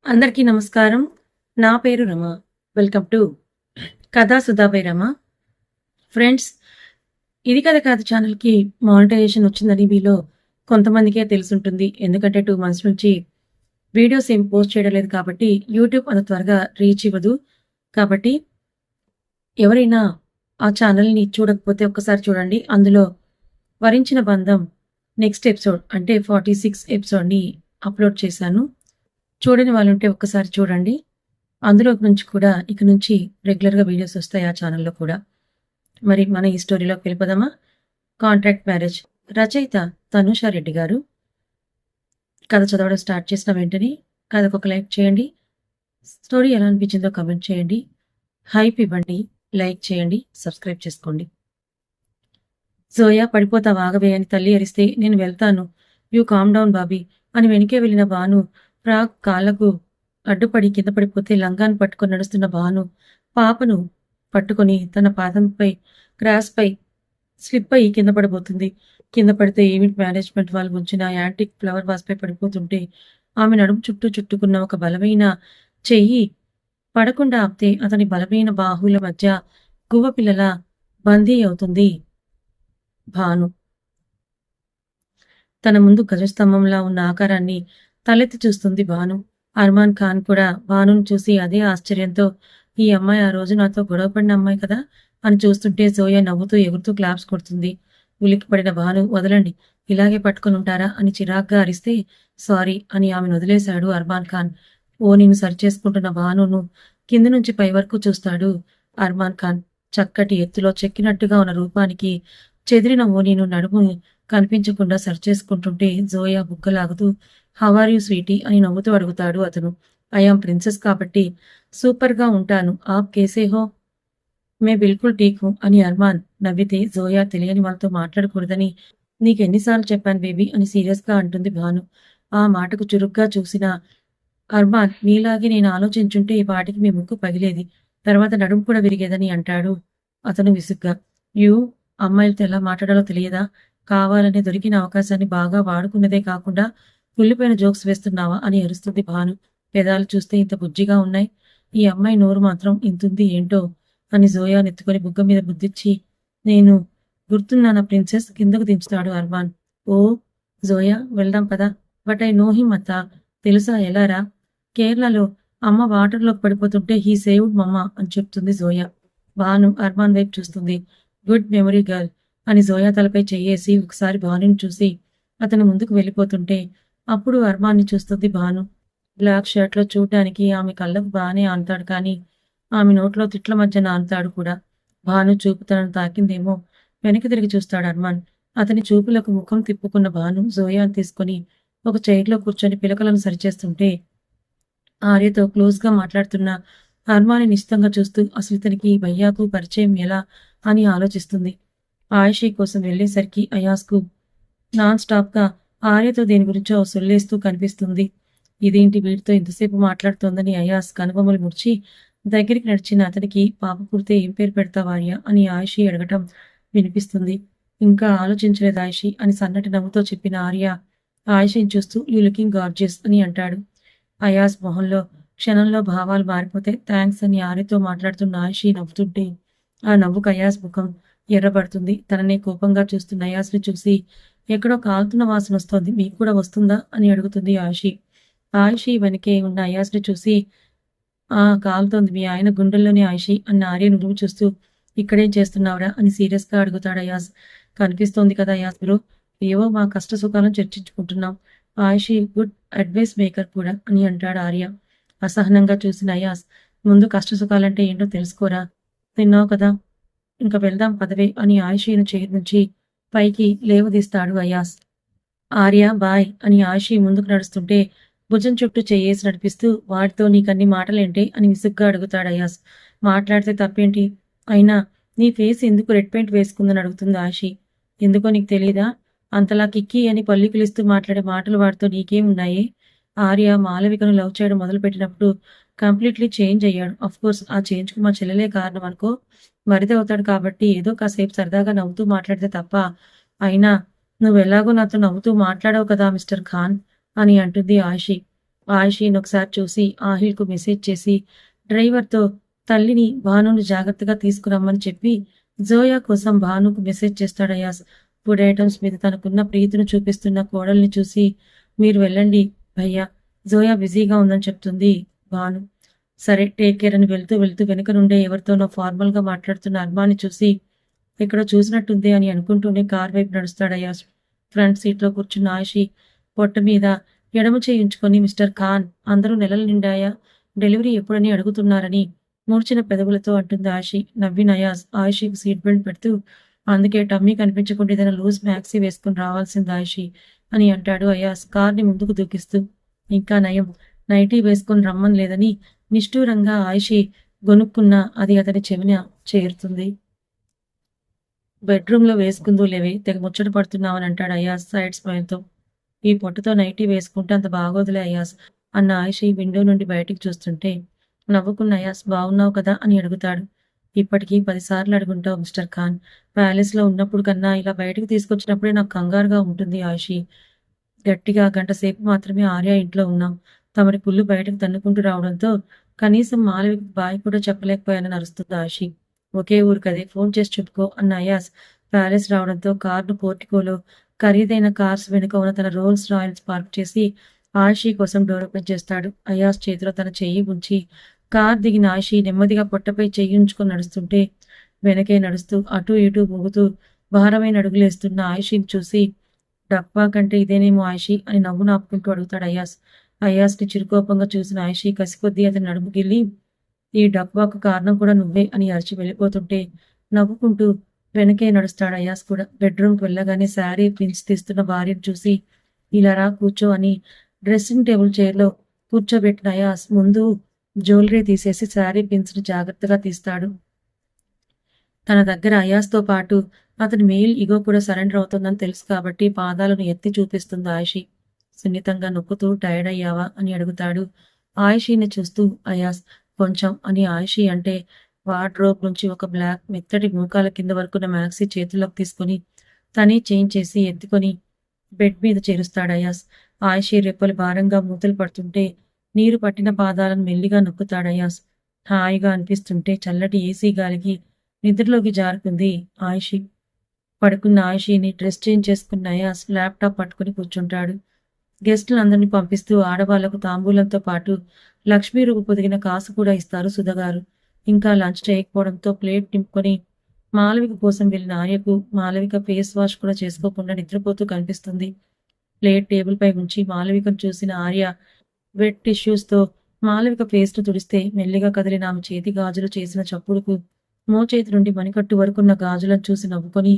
అందరికీ నమస్కారం. నా పేరు రమ. వెల్కమ్ టు కథా సుధాబై రమ. ఫ్రెండ్స్, ఇది కథ కాదు ఛానల్‌కి మానిటైజేషన్ వచ్చిందని మీలో కొంతమందికే తెలిసుంటుంది. ఎందుకంటే 2 మంత్స్ నుంచి వీడియోస్ ఏం పోస్ట్ చేయడం లేదు కాబట్టి యూట్యూబ్ అంత త్వరగా రీచ్ ఇవ్వదు. కాబట్టి ఎవరైనా ఆ ఛానల్‌ని చూడకపోతే ఒక్కసారి చూడండి. అందులో 'వరించిన బంధం' నెక్స్ట్ ఎపిసోడ్ అంటే 46 ఎపిసోడ్‌ని అప్‌లోడ్ చేశాను. చూడని వాళ్ళుంటే ఒక్కసారి చూడండి. అందులో నుంచి కూడా ఇక నుంచి రెగ్యులర్‌గా వీడియోస్ వస్తాయి ఆ ఛానెల్‌లో కూడా. మరి మన ఈ స్టోరీలోకి వెళ్ళిపోదామా? Contract marriage. రచయిత తనూష రెడ్డి గారు. కథ చదవడం స్టార్ట్ చేసిన వెంటనే కథకొక లైక్ చేయండి. స్టోరీ ఎలా అనిపించిందో కామెంట్ చేయండి. హైప్ ఇవ్వండి. లైక్ చేయండి. సబ్స్క్రైబ్ చేసుకోండి. జోయా పడిపోతావా ఆగవే అని తల్లి అరిస్తే నేను వెళ్తాను. యూ కామ్ డౌన్ బాబీ అని వెనకే వెళ్ళిన భాను ఫ్రాక్ కాళ్లకు అడ్డుపడి కింద పడిపోతే లంగాను పట్టుకొని నడుస్తున్న భాను పాపను పట్టుకొని తన పాదంపై గ్రాస్పై స్లిప్ అయి కింద పడిపోతుంది. కింద పడితే ఈవెంట్ మేనేజ్మెంట్ వాళ్ళు ఉంచిన యాంటిక్ ఫ్లవర్ వాస్పై పడిపోతుంటే ఆమె నడుము చుట్టూ చుట్టుకున్న ఒక బలమైన చెయ్యి పడకుండా ఆపితే అతని బలమైన బాహువుల మధ్య గువ్వ పిల్లల బందీ అవుతుంది భాను. తన ముందు గజస్తంభంలా ఉన్న ఆకారాన్ని తలెత్తి చూస్తుంది భాను. అర్మాన్ ఖాన్ కూడా భానును చూసి అదే ఆశ్చర్యంతో, ఈ అమ్మాయి ఆ రోజు నాతో గొడవపడిన అమ్మాయి కదా అని చూస్తుంటే జోయా నవ్వుతూ ఎగురుతూ క్లాప్స్ కొడుతుంది. ఉలిక్కిపడిన భాను, వదలండి, ఇలాగే పట్టుకుని ఉంటారా అని చిరాగ్గా అరిస్తే, సారీ అని ఆమెను వదిలేశాడు అర్మాన్ ఖాన్. ఓ నిన్ను సరిచేసుకుంటున్న భానును కింది నుంచి పై వరకు చూస్తాడు అర్మాన్ ఖాన్. చక్కటి ఎత్తులో చెక్కినట్టుగా ఉన్న రూపానికి చెదిరిన ఓనీను నడుము కనిపించకుండా సరిచేసుకుంటుంటే జోయా బుగ్గలాగుతూ హౌ ఆర్ యూ స్వీటీ అని నవ్వుతూ అడుగుతాడు అతను. ఐఆమ్ ప్రిన్సెస్ కాబట్టి సూపర్గా ఉంటాను. ఆప్ కేసే హో? మే బిల్కుల్ ఠీక్ హూ అని అర్మాన్ నవ్వితే జోయా తెలియని వాళ్ళతో మాట్లాడకూడదని నీకెన్నిసార్లు చెప్పాను బేబీ అని సీరియస్గా అంటుంది భాను. ఆ మాటకు చురుగ్గా చూసిన అర్మాన్, నీలాగే నేను ఆలోచించుంటే ఈ పాటికి మీ ముక్కు పగిలేది, తర్వాత నడుము కూడా విరిగేదని అంటాడు అతను విసుగ్గా. యూ, అమ్మాయిలతో ఎలా మాట్లాడాలో తెలియదా? కావాలనే దొరికిన అవకాశాన్ని బాగా వాడుకున్నదే కాకుండా కుళ్ళిపోయిన జోక్స్ వేస్తున్నావా అని అరుస్తుంది భాను. పెదాలు చూస్తే ఇంత బుజ్జిగా ఉన్నాయి, ఈ అమ్మాయి నోరు మాత్రం ఇంతుంది ఏంటో అని జోయా నెత్తుకొని బుగ్గ మీద బుద్ధిచ్చి, నేను గుర్తున్నానా ప్రిన్సెస్ కిందకు దించుతాడు అర్మాన్. ఓ జోయా, వెళ్దాం పదా. బట్ ఐ నో హిమ్ అత్తా. తెలుసా ఎలారా? కేరళలో అమ్మ వాటర్లోకి పడిపోతుంటే హీ సేవ్డ్ మమ్మ అని చెప్తుంది జోయా. భాను అర్మాన్ వైపు చూస్తుంది. గుడ్ మెమరీ గర్ల్ అని జోయా తలపై చెయ్యేసి ఒకసారి భానుని చూసి అతను ముందుకు వెళ్ళిపోతుంటే అప్పుడు అర్మాన్ని చూస్తుంది భాను. బ్లాక్ షర్ట్లో చూడ్డానికి ఆమె కళ్ళకు బాగానే ఆనుతాడు, కానీ ఆమె నోట్లో తిట్ల మధ్య నానుతాడు కూడా. భాను చూపు తనను తాకిందేమో వెనక్కి తిరిగి చూస్తాడు అర్మాన్. అతని చూపులకు ముఖం తిప్పుకున్న భాను జోయాను తీసుకుని ఒక చైర్లో కూర్చొని పిలకలను సరిచేస్తుంటే ఆర్యతో క్లోజ్గా మాట్లాడుతున్న అర్మాన్ని నిశ్చితంగా చూస్తూ అసలు ఇతనికి భయ్యాకు పరిచయం ఎలా అని ఆలోచిస్తుంది. ఆయుషి కోసం వెళ్లేసరికి అయాస్కు నాన్ స్టాప్గా ఆర్యతో దేని గురించో సొల్లేస్తూ కనిపిస్తుంది. ఇదేంటి వీడితో ఇంతసేపు మాట్లాడుతోందని అయాస్ కనుబొమ్మలు ముడిచి దగ్గరికి నడిచిన అతనికి పాప పుడితే ఏం పేరు పెడతావు ఆర్య అని ఆయుషి అడగటం వినిపిస్తుంది. ఇంకా ఆలోచించలేదు ఆయుషి అని సన్నటి నవ్వుతో చెప్పిన ఆర్య ఆయుషిని చూస్తూ యూ లుకింగ్ గార్జియస్ అని అంటాడు. అయాస్ మొహంలో క్షణంలో భావాలు మారిపోతే థ్యాంక్స్ అని ఆర్యతో మాట్లాడుతున్న ఆయుషి నవ్వుతుంటే ఆ నవ్వుకు అయాస్ ముఖం ఎర్రబడుతుంది. తననే కోపంగా చూస్తున్న అయాస్ని చూసి ఎక్కడో కాలుతున్న వాసన వస్తోంది, మీకు కూడా వస్తుందా అని అడుగుతుంది ఆయుషి. ఆయుషి వెనకే ఉన్న అయాస్ని చూసి కాలుతోంది మీ ఆయన గుండెల్లోనే ఆయుషి అన్న ఆర్య నువ్వు చూస్తూ ఇక్కడేం చేస్తున్నావురా అని సీరియస్గా అడుగుతాడు అయాస్. కనిపిస్తోంది కదా అయాస్ బ్రో, ఏవో మా కష్ట సుఖాలను చర్చించుకుంటున్నాం. ఆయుషి గుడ్ అడ్వైస్ మేకర్ కూడా అని అంటాడు ఆర్య. అసహనంగా చూసిన అయాస్, ముందు కష్ట సుఖాలంటే ఏంటో తెలుసుకోరా, తిన్నావు కదా, ఇంకా వెళ్దాం పదవే అని ఆయుషిని చైర్ నుంచి పైకి లేవదీస్తాడు అయాస్. ఆర్య బాయ్ అని ఆయుషి ముందుకు నడుస్తుంటే భుజం చుట్టూ చెయ్యేసి నడిపిస్తూ వాడితో నీకన్ని మాటలేంటి అని విసుగ్గా అడుగుతాడు అయాస్. మాట్లాడితే తప్పేంటి, అయినా నీ ఫేస్ ఎందుకు రెడ్ పెయింట్ వేసుకుందని అడుగుతుంది ఆయుషి. ఎందుకో నీకు తెలీదా, అంతలా కిక్కి అని పల్లికిలిస్తూ మాట్లాడే మాటలు వాడితో నీకేమున్నాయి? ఆర్య మాలవికను లవ్ చేయడం మొదలుపెట్టినప్పుడు కంప్లీట్లీ చేంజ్ అయ్యాడు. అఫ్కోర్స్ ఆ చేంజ్కు మా చెల్లెలే కారణం అనుకో. మరిది అవుతాడు కాబట్టి ఏదో కాసేపు సరదాగా నవ్వుతూ మాట్లాడితే తప్ప, అయినా నువ్వెలాగో నాతో నవ్వుతూ మాట్లాడావు కదా మిస్టర్ ఖాన్ అని అంటుంది ఆయుషి. ఆయిషీని ఒకసారి చూసి ఆహిల్కు మెసేజ్ చేసి డ్రైవర్తో తల్లిని భానుని జాగ్రత్తగా తీసుకురమ్మని చెప్పి జోయా కోసం భానుకు మెసేజ్ చేస్తాడు అయాస్. ఫుడ్ ఐటమ్స్ మీద తనకున్న ప్రీతిని చూపిస్తున్న కోడల్ని చూసి మీరు వెళ్ళండి భయ్యా, జోయా బిజీగా ఉందని చెప్తుంది భాను. సరే టేక్ కేర్ అని వెళ్తూ వెళ్తూ వెనుక నుండే ఎవరితోనో ఫార్మల్గా మాట్లాడుతున్న అర్మాని చూసి ఇక్కడ చూసినట్టుంది అని అనుకుంటూనే కార్ వైపు నడుస్తాడు అయాస్. ఫ్రంట్ సీట్లో కూర్చున్న ఆయిషి పొట్ట మీద ఎడమ చేయించుకొని మిస్టర్ ఖాన్, అందరూ నెలలు నిండాయా, డెలివరీ ఎప్పుడని అడుగుతున్నారని మూర్చిన పెదవులతో అంటుంది ఆయిషి. నవ్విన అయాజ్ ఆయిషికి సీట్ బెల్ట్ పెడుతూ అందుకే టమ్మీ కనిపించకుండా ఏదైనా లూజ్ మ్యాక్సీ వేసుకుని రావాల్సింది ఆయిషి అని అంటాడు అయాజ్ కార్ని ముందుకు దూకిస్తూ. ఇంకా నయం నైటీ వేసుకుని రమ్మని లేదని నిష్ఠూరంగా ఆయిషి గొనుక్కున్నా అది అతని చెవిన చేరుతుంది. బెడ్రూమ్లో వేసుకుందో లేవే, తెగ ముచ్చట పడుతున్నావని అంటాడు అయాజ్ సైడ్ స్మైల్తో. ఈ పొట్టుతో నైటీ వేసుకుంటే అంత బాగోదులే అయాస్ అన్న ఆయిషి విండో నుండి బయటికి చూస్తుంటే నవ్వుకున్న అయాస్ బాగున్నావు కదా అని అడుగుతాడు. ఇప్పటికీ 10 సార్లు అడుగుంటావు మిస్టర్ ఖాన్. ప్యాలెస్లో ఉన్నప్పుడు కన్నా ఇలా బయటకు తీసుకొచ్చినప్పుడే నాకు కంగారుగా ఉంటుంది ఆయిషి. గట్టిగా గంట సేపు మాత్రమే ఆర్య ఇంట్లో ఉన్నాం. తమరి పుల్లు బయటకు తన్నుకుంటూ రావడంతో కనీసం మాలవికి బాయ్ కూడా చెప్పలేకపోయానని అరుస్తుంది ఆయిషి. ఒకే ఊరు కదే, ఫోన్ చేసి చెప్పుకో అన్న అయాస్ ప్యాలెస్ రావడంతో కార్ను పోర్టికోలో ఖరీదైన కార్స్ వెనుక ఉన్న తన రోల్స్ రాయల్స్ పార్క్ చేసి ఆయిషి కోసం డోర్ ఓపెన్ చేస్తాడు. అయాస్ చేతిలో తన చెయ్యి ఉంచి కార్ దిగిన ఆయిషి నెమ్మదిగా పొట్టపై చెయ్యి ఉంచుకొని నడుస్తుంటే వెనకే నడుస్తూ అటూ ఇటూ ఊగుతూ భారమైన అడుగులేస్తున్న ఆయిషిని చూసి డబ్బా కంటే ఇదేనేమో ఆయిషి అని నవ్వు నాపుకుంటూ అడుగుతాడు అయాస్. అయాస్ని చిరుకోపంగా చూసిన ఆయిషి కసికొద్దీ అతని నడుము గిల్లి ఈ డబ్బాకు కారణం కూడా నువ్వే అని అరిచి వెళ్ళిపోతుంటే నవ్వుకుంటూ వెనకే నడుస్తాడు అయాస్ కూడా. బెడ్రూమ్కి వెళ్ళగానే శారీ ప్రిన్స్ తీస్తున్న భార్యను చూసి ఇలా రా కూర్చో అని డ్రెస్సింగ్ టేబుల్ చైర్లో కూర్చోబెట్టిన అయాస్ ముందు జ్యువెలరీ తీసేసి శారీ పిన్స్ని జాగ్రత్తగా తీస్తాడు. తన దగ్గర అయాస్తో పాటు అతని మెయిల్ ఇగో కూడా సరెండర్ అవుతుందని తెలుసు కాబట్టి పాదాలను ఎత్తి చూపిస్తుంది ఆయిషి. సున్నితంగా నొక్కుతూ టైర్డ్ అయ్యావా అని అడుగుతాడు ఆయిషీని చూస్తూ అయాస్. కొంచెం అని ఆయిషి అంటే వార్డ్రోబ్ నుంచి ఒక బ్లాక్ మెత్తటి మూకాల కింద వరకున్న మ్యాక్సీ చేతుల్లోకి తీసుకుని తనే చేంజ్ చేసి ఎత్తుకొని బెడ్ మీద చేరుస్తాడు అయాస్. ఆయిషి రెప్పలు భారంగా మూతలు పడుతుంటే నీరు పట్టిన పాదాలను మెల్లిగా నొక్కుతాడు అయాస్. హాయిగా అనిపిస్తుంటే చల్లటి ఏసీ గాలికి నిద్రలోకి జారుకుంది ఆయిషి. పడుకున్న ఆయిషిని డ్రెస్ చేంజ్ చేసుకున్న అయాస్ ల్యాప్టాప్ పట్టుకుని కూర్చుంటాడు. గెస్టులందరినీ పంపిస్తూ ఆడవాళ్లకు తాంబూలంతో పాటు లక్ష్మీ రూపు పొదిగిన కాసు కూడా ఇస్తారు సుధగారు. ఇంకా లంచ్ చేయకపోవడంతో ప్లేట్ నింపుకొని మాలవిక కోసం వెళ్ళిన ఆర్యకు మాలవిక ఫేస్ వాష్ కూడా చేసుకోకుండా నిద్రపోతూ కనిపిస్తుంది. ప్లేట్ టేబుల్ పై ఉంచి మాలవికను చూసిన ఆర్య వెట్ టిష్యూస్తో మాలవిక ఫేస్ను తుడిస్తే మెల్లిగా కదిలిన ఆమె చేతి గాజులు చేసిన చప్పుడుకు మోచేతి నుండి మణికట్టు వరకున్న గాజులను చూసి నవ్వుకొని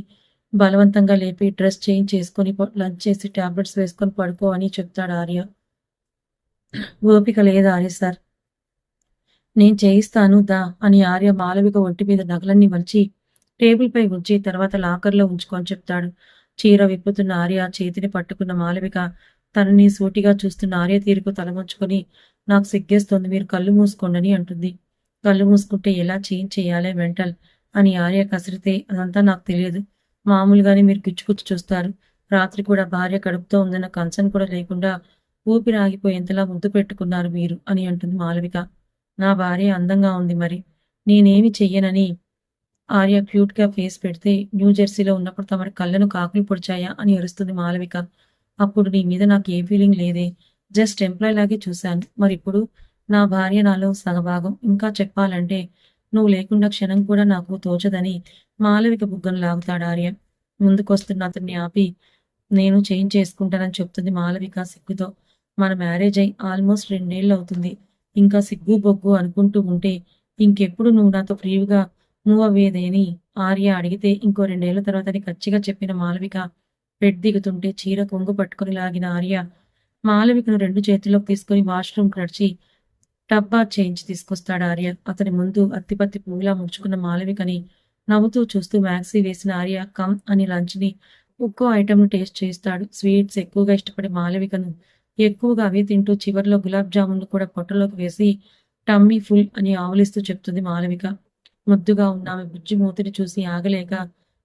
బలవంతంగా లేపి డ్రెస్ చేంజ్ చేసుకుని లంచ్ చేసి టాబ్లెట్స్ వేసుకొని పడుకో అని చెప్తాడు ఆర్య. ఓపిక లేదా ఆర్య సార్, నేను చేయిస్తాను దా అని ఆర్య మాలవిక ఒంటి మీద నగలన్నీ మలిచి టేబుల్ పై ఉంచి తర్వాత లాకర్లో ఉంచుకొని చెప్తాడు. చీర విప్పుతున్న ఆర్య చేతిని పట్టుకున్న మాలవిక తనని సూటిగా చూస్తున్న ఆర్య తీరుకు తలముంచుకొని నాకు సిగ్గేస్తోంది, మీరు కళ్ళు మూసుకోండి అంటుంది. కళ్ళు మూసుకుంటే ఎలా చేంజ్ చేయాలి మెంటల్ అని ఆర్య కసిరితే అదంతా నాకు తెలియదు, మామూలుగానే మీరు గిచ్చుకుచ్చు చూస్తారు. రాత్రి కూడా భార్య కడుపుతో ఉందన్న కన్సర్న్ కూడా లేకుండా ఊపిరి ఆగిపోయేంతలా ముద్దు పెట్టుకున్నారు మీరు అని అంటుంది మాలవిక. నా భార్య అందంగా ఉంది, మరి నేనేమి చెయ్యనని ఆర్య క్యూట్గా ఫేస్ పెడితే న్యూజెర్సీలో ఉన్నప్పుడు తమరి కళ్ళను కాకులు పొడిచాయా అని అరుస్తుంది మాలవిక. అప్పుడు నీ మీద నాకు ఏ ఫీలింగ్ లేదే, జస్ట్ ఎంప్లాయ్ లాగే చూశాను. మరి ఇప్పుడు నా భార్య నాలో సగభాగం. ఇంకా చెప్పాలంటే నువ్వు లేకుండా క్షణం కూడా నాకు తోచదని మాలవిక బుగ్గను లాగుతాడు ఆర్య. ముందుకొస్తున్న అతన్ని ఆపి నేను చేంజ్ చేసుకుంటానని చెప్తుంది మాలవిక సిగ్గుతో. మన మ్యారేజ్ అయి ఆల్మోస్ట్ 2 ఏళ్ళు అవుతుంది. ఇంకా సిగ్గు బొగ్గు అనుకుంటూ ఉంటే ఇంకెప్పుడు నువ్వు నాతో ఫ్రీగా మూవ్ అవ్వేదేని ఆర్య అడిగితే ఇంకో 2 ఏళ్ల తర్వాత ఖచ్చితంగా చెప్పిన మాలవిక బెడ్ దిగుతుంటే చీర కొంగు పట్టుకుని లాగిన ఆర్య మాలవికను 2 చేతుల్లోకి తీసుకుని వాష్రూమ్కి నడిచి టబ్బా చేంజ్ తీసుకొస్తాడు ఆర్య. అతని ముందు అత్తిపత్తి పువ్వులా ముడుచుకున్న మాలవికని నవ్వుతూ చూస్తూ మ్యాక్సీ వేసిన ఆర్య కమ్ అని లంచ్ని ఒక్కో ఐటమ్ను టేస్ట్ చేస్తాడు. స్వీట్స్ ఎక్కువగా ఇష్టపడే మాలవికను ఎక్కువగా అవి తింటూ చివరిలో గులాబ్ జామున్లు కూడా పొట్టలోకి వేసి టమ్మీ ఫుల్ అని ఆవులిస్తూ చెప్తుంది మాలవిక. ముద్దుగా ఉన్న ఆమె బుజ్జి మూతిని చూసి ఆగలేక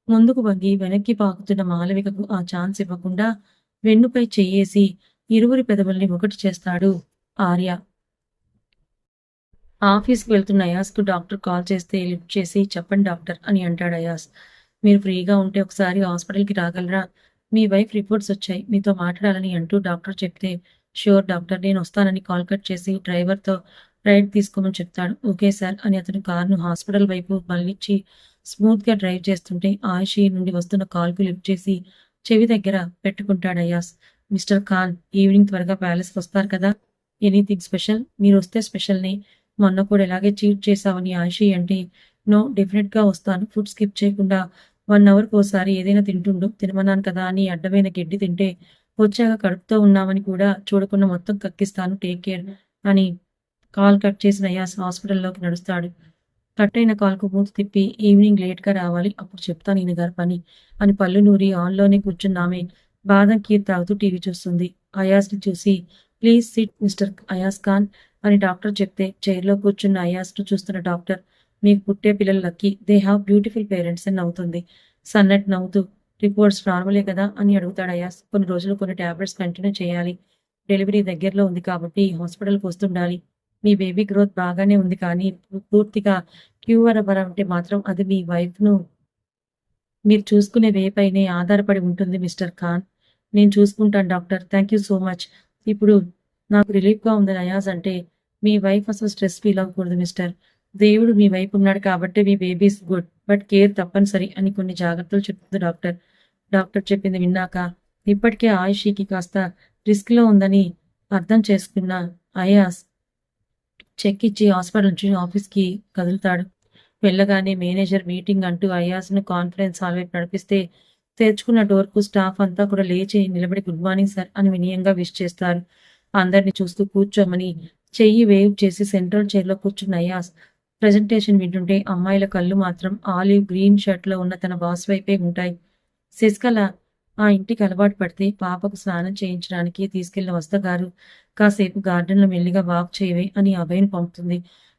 ముందుకు వంగి వెనక్కి పాకుతున్న మాలవికకు ఆ ఛాన్స్ ఇవ్వకుండా వెన్నుపై చెయ్యేసి ఇరువురి పెదవుల్ని ఒకటి చేస్తాడు ఆర్య. ఆఫీస్‌కి వెళ్తున్న అయాస్‌కు డాక్టర్ కాల్ చేస్తే లిఫ్ట్ చేసి చెప్పండి డాక్టర్ అని అంటాడు అయాస్. మీరు ఫ్రీగా ఉంటే ఒకసారి హాస్పిటల్‌కి రాగలరా? మీ వైఫ్ రిపోర్ట్స్ వచ్చాయి. మీతో మాట్లాడాలని అంటూ డాక్టర్ చెప్తే ష్యూర్ డాక్టర్ నేను వస్తానని కాల్ కట్ చేసి డ్రైవర్‌తో రైడ్ తీసుకోమని చెప్తాడు. ఓకే సార్ అని అతను కారును హాస్పిటల్ వైపు మళ్లించి స్మూత్‌గా డ్రైవ్ చేస్తుంటే ఆయుషి నుండి వస్తున్న కాల్‌కు లిఫ్ట్ చేసి చెవి దగ్గర పెట్టుకుంటాడు అయాస్. మిస్టర్ ఖాన్ ఈవినింగ్ త్వరగా ప్యాలెస్‌కి వస్తారు కదా? Anything special? మీరొస్తే స్పెషల్‌నే. మొన్న కూడా ఇలాగే చీట్ చేశావని ఆయిషి అంటే, నో డెఫినెట్‌గా వస్తాను. ఫుడ్ స్కిప్ చేయకుండా 1 అవర్‌కోసారి ఏదైనా తింటుండు. తినమన్నాను కదా అని అడ్డమైన గెడ్డి తింటే, వచ్చాక కడుపుతో ఉన్నామని కూడా చూడకుండా మొత్తం కక్కిస్తాను. టేక్ కేర్ అని కాల్ కట్ చేసిన యాస్ హాస్పిటల్‌లోకి నడుస్తాడు. కట్ అయిన కాల్‌కు మూతి తిప్పి ఈవినింగ్ లేట్‌గా రావాలి. అప్పుడు చెప్తాను ఈయన గారి పని అని పళ్ళు నూరి హాల్‌లోనే కూర్చున్నామె బాదం ఖీర్ తాగుతూ టీవీ చూస్తుంది. అయాస్‌ని చూసి ప్లీజ్ సిట్ మిస్టర్ అయాస్ ఖాన్ అని డాక్టర్ చెప్తే చైర్‌లో కూర్చున్న అయాస్‌ను చూస్తున్న డాక్టర్ మీకు పుట్టే పిల్లలు lucky. They have beautiful parents అని నవ్వుతుంది. సన్నటి నవ్వుతూ రిపోర్ట్స్ నార్మలే కదా అని అడుగుతాడు అయాస్. కొన్ని రోజులు కొన్ని టాబ్లెట్స్ కంటిన్యూ చేయాలి. డెలివరీ దగ్గరలో ఉంది కాబట్టి హాస్పిటల్‌కి వస్తుండాలి. మీ బేబీ గ్రోత్ బాగానే ఉంది కానీ పూర్తిగా క్యూర్ అవ్వాలంటే మాత్రం అది మీ వైఫ్‌ను మీరు చూసుకునే వే పైనే ఆధారపడి ఉంటుంది మిస్టర్ ఖాన్. నేను చూసుకుంటాను doctor. Thank you so much. ఇప్పుడు నాకు రిలీఫ్‌గా ఉంది అయాజ్ అంటే, మీ వైఫ్ అసలు స్ట్రెస్ ఫీల్ అవ్వకూడదు మిస్టర్. దేవుడు మీ వైపు ఉన్నాడు కాబట్టే మీ baby is good. But care తప్పనిసరి అని కొన్ని జాగ్రత్తలు చెప్తుంది డాక్టర్. డాక్టర్ చెప్పింది విన్నాక ఇప్పటికే ఆయుషికి కాస్త రిస్క్‌లో ఉందని అర్థం చేసుకున్న అయాజ్ చెక్ ఇచ్చి హాస్పిటల్ నుంచి ఆఫీస్‌కి కదులుతాడు. వెళ్ళగానే మేనేజర్ మీటింగ్ అంటూ అయాజ్‌ను కాన్ఫరెన్స్ హాల్ వైపు నడిపిస్తే, తెరుచుకున్న డోర్‌కు స్టాఫ్ అంతా కూడా లేచి నిలబడి గుడ్ మార్నింగ్ సార్ అని వినయంగా విష్ చేస్తారు. అందరిని చూస్తూ కూర్చోమని చెయ్యి వేవ్ చేసి సెంట్రల్ చైర్‌లో కూర్చున్న అయాజ్ ప్రెజెంటేషన్ వింటుంటే అమ్మాయిల కళ్ళు మాత్రం ఆలివ్ గ్రీన్ షర్ట్‌లో ఉన్న తన బాస్ వైపే ఉంటాయి. శశికళ ఆ ఇంటికి అలవాటు పడితే పాపకు స్నానం చేయించడానికి తీసుకెళ్లిన వస్తగారు కాసేపు గార్డెన్‌లో మెల్లిగా వాక్ చేయవే అని అభయ్‌ని పంపుతుంది.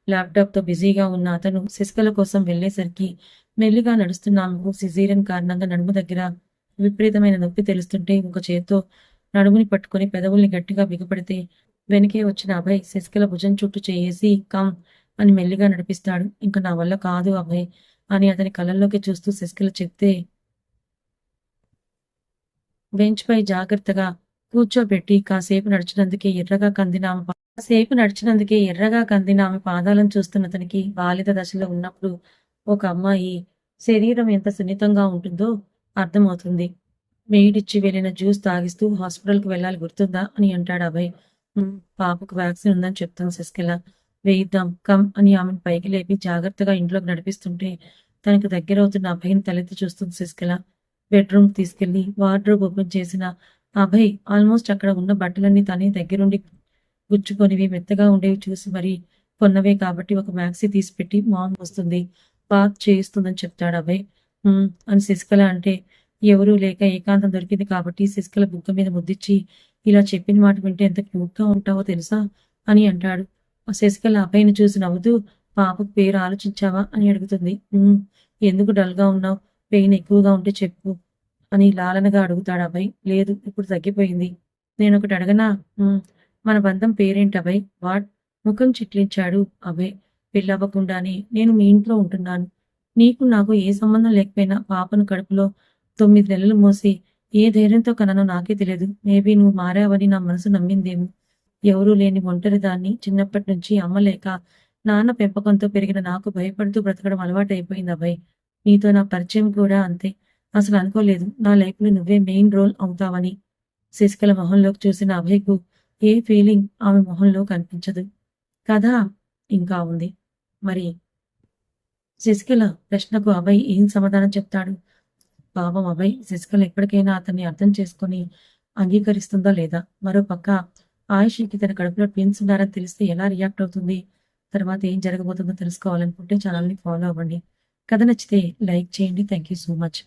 ల్యాప్‌టాప్‌తో బిజీగా ఉన్న అతను శశికళ కోసం వెళ్ళేసరికి మెల్లిగా నడుస్తున్న ఆమెకు సిజేరియన్ కారణంగా నడుము దగ్గర విపరీతమైన నొప్పి తెలుస్తుంటే ఒక చేత్తో నడుముని పట్టుకొని పెదవుల్ని గట్టిగా బిగపడితే వెనకే వచ్చిన అభయ్ శశికళ భుజం చుట్టూ చేయేసి కమ్ అని మెల్లిగా నడిపిస్తాడు. ఇంక నా వల్ల కాదు అభయ్ అని అతని కళ్ళల్లోకి చూస్తూ శశికళ చెప్తే బెంచ్‌పై జాగ్రత్తగా కూర్చోబెట్టి కాసేపు ఎర్రగా కందిన ఆమె పాదాలను చూస్తున్నతనికి బాలిత దశలో ఉన్నప్పుడు ఒక అమ్మాయి శరీరం ఎంత సున్నితంగా ఉంటుందో అర్థమవుతుంది. మెయిడిచ్చి వెళ్ళిన జ్యూస్ తాగిస్తూ హాస్పిటల్‌కి వెళ్ళాలి గుర్తుందా? అని అంటాడు అభయ్. పాపకు వ్యాక్సిన్ ఉందని చెప్తుంది శశికళ. వేయిద్దాం కమ్ అని ఆమెను పైకి లేపి జాగ్రత్తగా ఇంట్లోకి నడిపిస్తుంటే తనకు దగ్గరవుతున్న అభయ్‌ని తలెత్తి చూస్తుంది శశికళ. బెడ్‌రూమ్‌కి తీసుకెళ్లి వార్డ్‌రోబ్ ఓపెన్ చేసిన అభయ్ ఆల్మోస్ట్ అక్కడ ఉన్న బట్టలన్నీ తనే దగ్గరుండి గుచ్చుకొనివి మెత్తగా ఉండేవి చూసి మరీ కొన్నవే కాబట్టి ఒక మ్యాక్సీ తీసిపెట్టి మామ్ వస్తుంది. బాత్ చేయిస్తుందని చెప్తాడు అభయ్. అని శశికళ అంటే ఎవరూ లేక ఏకాంతం దొరికింది కాబట్టి శశికళ బుగ్గ మీద ముద్దిచ్చి ఇలా చెప్పిన మాట వింటే ఎంత క్యూట్‌గా ఉంటావో తెలుసా? అని అంటాడు. శశికళ అభయ్‌ని చూసి నవ్వుతూ పాపకు పేరు ఆలోచించావా? అని అడుగుతుంది. ఎందుకు డల్‌గా ఉన్నావు? పెయిన్ ఎక్కువగా ఉంటే చెప్పు అని లాలనగా అడుగుతాడు అభయ్. లేదు ఇప్పుడు తగ్గిపోయింది. నేనొకటి అడగనా? మన బంధం పేరేంటి అభయ్? వాట్? ముఖం చిట్లించాడు అభయ్. పెళ్లవ్వకుండానే నేను మీ ఇంట్లో ఉంటున్నాను. నీకు నాకు ఏ సంబంధం లేకపోయినా పాపను కడుపులో 9 నెలలు మోసి ఏ ధైర్యంతో కన్నానో నాకే తెలియదు. మేబీ నువ్వు మారావని నా మనసు నమ్మిందేమో. ఎవరూ లేని ఒంటరిదాన్ని చిన్నప్పటి నుంచి అమ్మ లేక నాన్న పెంపకంతో పెరిగిన నాకు భయపడుతూ బ్రతకడం అలవాటైపోయింది అభయ్. నీతో నా పరిచయం కూడా అంతే. అసలు అనుకోలేదు నా లైఫ్‌లో నువ్వే మెయిన్ రోల్ అవుతావని. శశికళ మొహంలోకి చూసిన అభయ్‌కు ఏ ఫీలింగ్ ఆమె మొహంలో కనిపించదు. కథ ఇంకా ఉంది. మరి శశికళ ప్రశ్నకు అభయ్ ఏం సమాధానం చెప్తాడు? పాపం అభయ్ శశికళ ఎప్పటికైనా అతన్ని అర్థం చేసుకొని అంగీకరిస్తుందా లేదా? మరోపక్క ఆయుషికి తన కడుపులో ట్విన్స్ ఉన్నారని తెలిస్తే ఎలా రియాక్ట్ అవుతుంది? తర్వాత ఏం జరగబోతుందో తెలుసుకోవాలనుకుంటే ఛానల్‌ని ఫాలో అవ్వండి. కథ నచ్చితే లైక్ చేయండి. Thank you so much.